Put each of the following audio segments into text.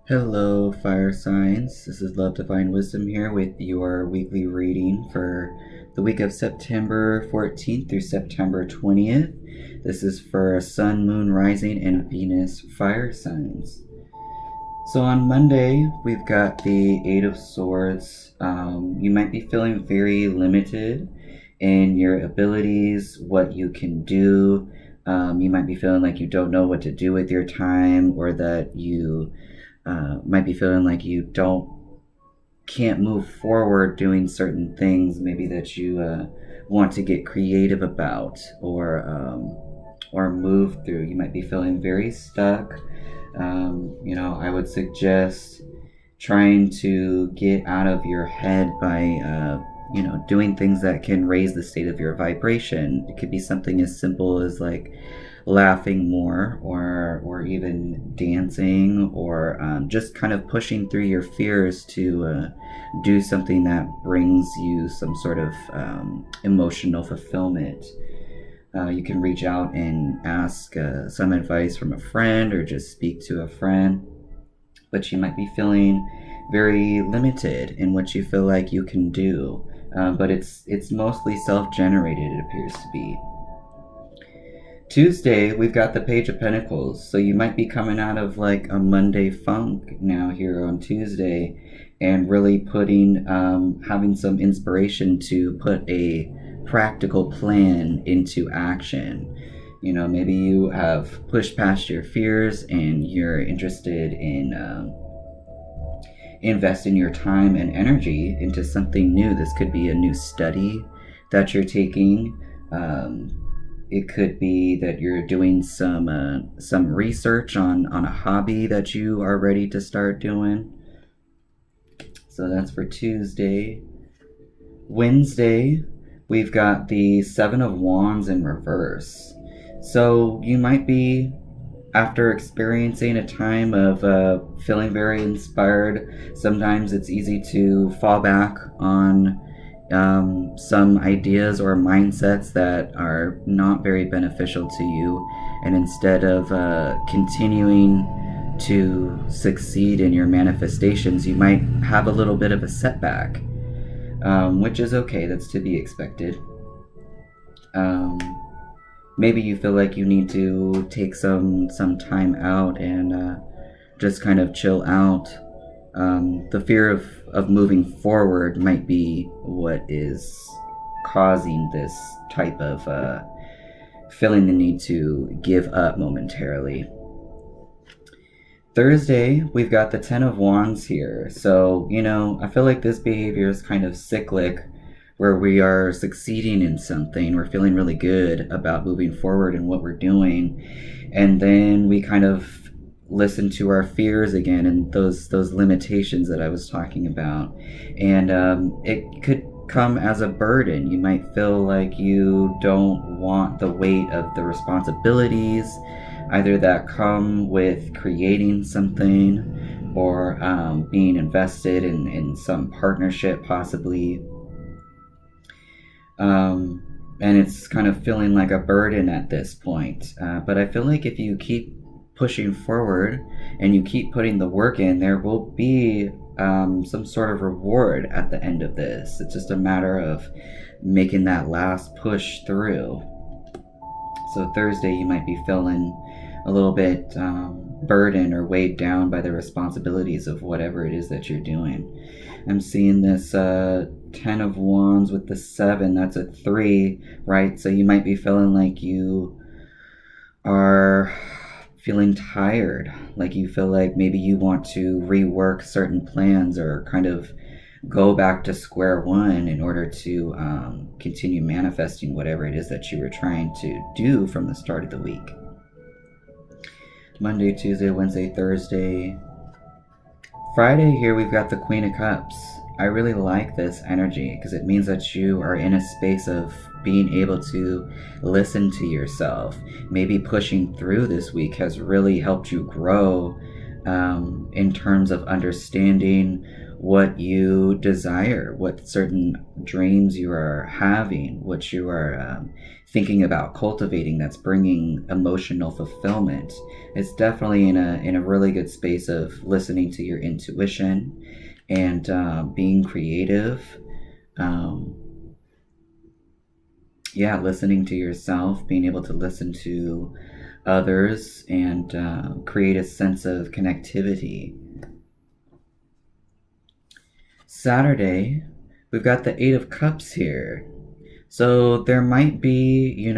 Hello, fire signs. This is LoveDivineWisdom here with your weekly reading for the week of September 14th through September 20th. This is for Sun, Moon, Rising, and Venus fire signs. So on Monday, we've got the Eight of Swords. You might be feeling very limited in your abilities, what you can do. You might be feeling like you don't know what to do with your time, or that you might be feeling like you can't move forward doing certain things, maybe that you want to get creative about or move through. You might be feeling very stuck. I would suggest trying to get out of your head by doing things that can raise the state of your vibration. It could be something as simple as like laughing more, or even dancing, or just kind of pushing through your fears to do something that brings you some sort of emotional fulfillment. You can reach out and ask some advice from a friend, or just speak to a friend, but you might be feeling very limited in what you feel like you can do. But it's mostly self-generated, it appears to be. Tuesday, we've got the Page of Pentacles, so you might be coming out of like a Monday funk now here on Tuesday, and really having some inspiration to put a practical plan into action. Maybe you have pushed past your fears and you're interested in investing your time and energy into something new. This could be a new study that you're taking. It could be that you're doing some research on a hobby that you are ready to start doing. So that's for Tuesday. Wednesday, we've got the Seven of Wands in reverse. So you might be, after experiencing a time of feeling very inspired, sometimes it's easy to fall back on some ideas or mindsets that are not very beneficial to you, and instead of continuing to succeed in your manifestations, you might have a little bit of a setback, which is okay. That's to be expected. Maybe you feel like you need to take some time out and just kind of chill out. The fear of moving forward might be what is causing this type of feeling the need to give up momentarily. Thursday, we've got the Ten of Wands here. So, I feel like this behavior is kind of cyclic, where we are succeeding in something. We're feeling really good about moving forward and what we're doing. And then we kind of listen to our fears again, and those limitations that I was talking about. And it could come as a burden. You might feel like you don't want the weight of the responsibilities, either that come with creating something, or being invested in some partnership possibly. And it's kind of feeling like a burden at this point. But I feel like if you keep pushing forward and you keep putting the work in, there will be some sort of reward at the end of this. It's just a matter of making that last push through. So Thursday, you might be feeling a little bit burdened or weighed down by the responsibilities of whatever it is that you're doing. I'm seeing this Ten of Wands with the 7. That's a 3, right? So you might be feeling like you are feeling tired, like you feel like maybe you want to rework certain plans, or kind of go back to square one in order to continue manifesting whatever it is that you were trying to do from the start of the week. Monday, Tuesday, Wednesday, Thursday. Friday, here we've got the Queen of Cups. I really like this energy because it means that you are in a space of being able to listen to yourself. Maybe pushing through this week has really helped you grow in terms of understanding what you desire, what certain dreams you are having, what you are thinking about cultivating that's bringing emotional fulfillment. It's definitely in a really good space of listening to your intuition and being creative. Listening to yourself, being able to listen to others and create a sense of connectivity. Saturday, we've got the Eight of Cups here. So there might be,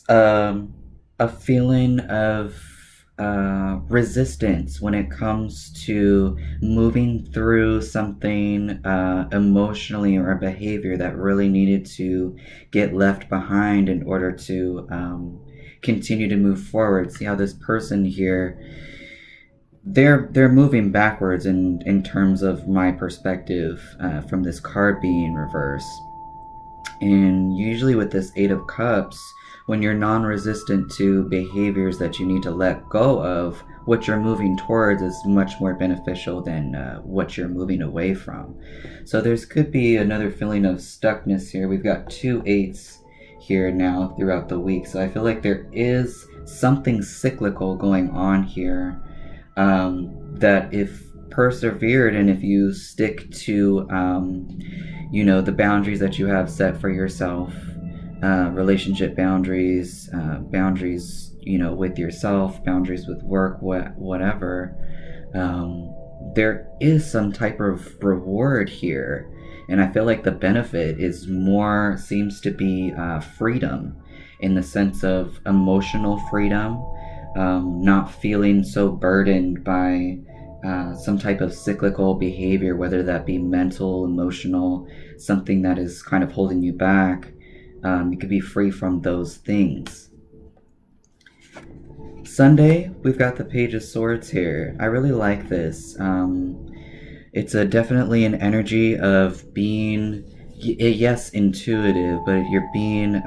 a feeling of resistance when it comes to moving through something emotionally or a behavior that really needed to get left behind in order to continue to move forward. See how this person here, they're moving backwards in terms of my perspective from this card being reversed. And usually with this Eight of Cups, when you're non-resistant to behaviors that you need to let go of, what you're moving towards is much more beneficial than what you're moving away from. So there could be another feeling of stuckness here. We've got 2 8s here now throughout the week. So I feel like there is something cyclical going on here that if persevered and if you stick to the boundaries that you have set for yourself, relationship boundaries, boundaries with yourself, boundaries with work, whatever, there is some type of reward here. And I feel like the benefit seems to be freedom, in the sense of emotional freedom, not feeling so burdened by some type of cyclical behavior, whether that be mental, emotional, something that is kind of holding you back. You could be free from those things. Sunday, we've got the Page of Swords here. I really like this. It's definitely an energy of being, yes, intuitive, but you're being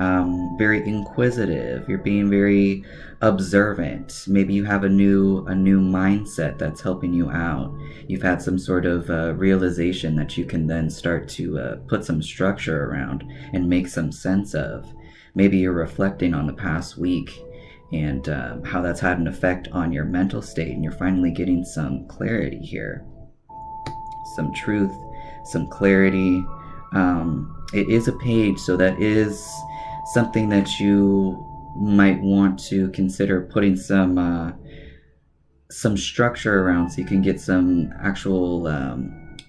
very inquisitive. You're being very observant. Maybe you have a new mindset that's helping you out. You've had some sort of realization that you can then start to put some structure around and make some sense of. Maybe you're reflecting on the past week and how that's had an effect on your mental state, and you're finally getting some clarity here. Some truth, some clarity. It is a page, so that is something that you might want to consider putting some structure around, so you can get some actual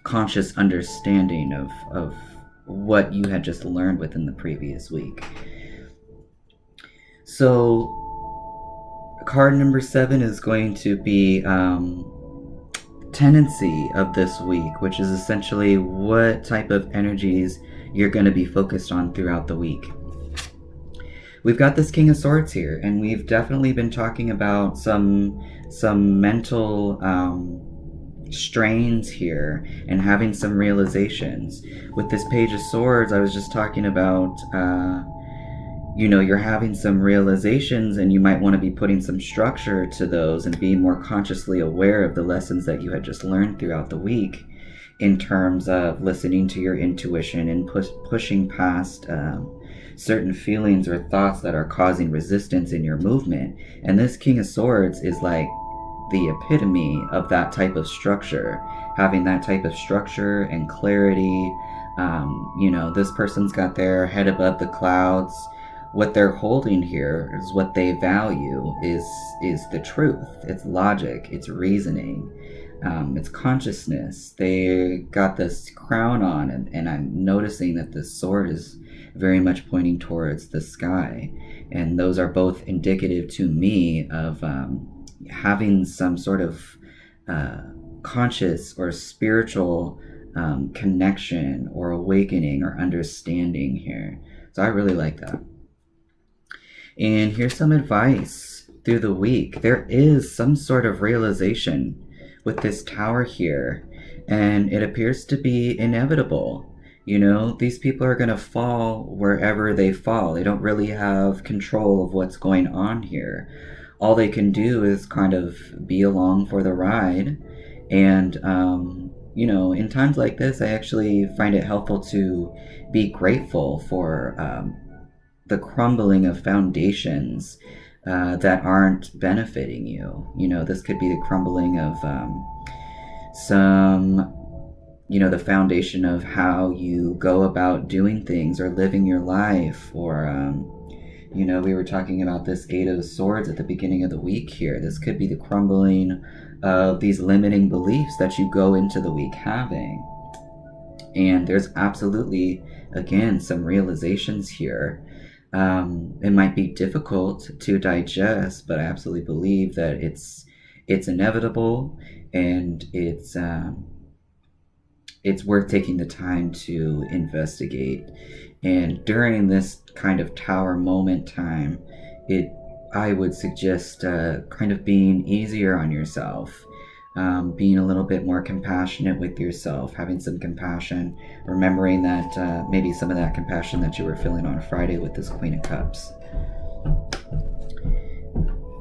conscious understanding of what you had just learned within the previous week. So card number 7 is going to be tendency of this week, which is essentially what type of energies you're going to be focused on throughout the week. We've got this King of Swords here, and we've definitely been talking about some mental strains here and having some realizations. With this Page of Swords, I was just talking about you're having some realizations, and you might want to be putting some structure to those and be more consciously aware of the lessons that you had just learned throughout the week, in terms of listening to your intuition and pushing past certain feelings or thoughts that are causing resistance in your movement. And this King of Swords is like the epitome of that type of structure, having that type of structure and clarity. This person's got their head above the clouds. What they're holding here is what they value is the truth. It's logic, it's reasoning, it's consciousness. They got this crown on, and I'm noticing that this sword is very much pointing towards the sky. And those are both indicative to me of having some sort of conscious or spiritual connection or awakening or understanding here. So I really like that. And here's some advice through the week. There is some sort of realization with this Tower here, and it appears to be inevitable. These people are going to fall wherever they fall. They don't really have control of what's going on here. All they can do is kind of be along for the ride and in times like this, I actually find it helpful to be grateful for the crumbling of foundations that aren't benefiting you. This could be the crumbling of some, the foundation of how you go about doing things or living your life, or we were talking about this Eight of Swords at the beginning of the week here. This could be the crumbling of these limiting beliefs that you go into the week having. And there's absolutely, again, some realizations here. It might be difficult to digest, but I absolutely believe that it's inevitable, and it's worth taking the time to investigate. And during this kind of tower moment time, I would suggest kind of being easier on yourself, being a little bit more compassionate with yourself, having some compassion, remembering that maybe some of that compassion that you were feeling on Friday with this Queen of Cups.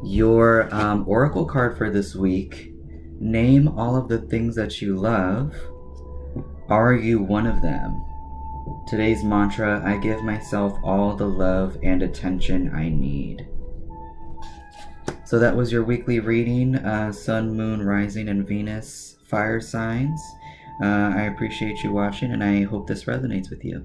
Your oracle card for this week: name all of the things that you love. Are you one of them? Today's mantra: I give myself all the love and attention I need. So that was your weekly reading, Sun, Moon, Rising, and Venus fire signs. I appreciate you watching, and I hope this resonates with you.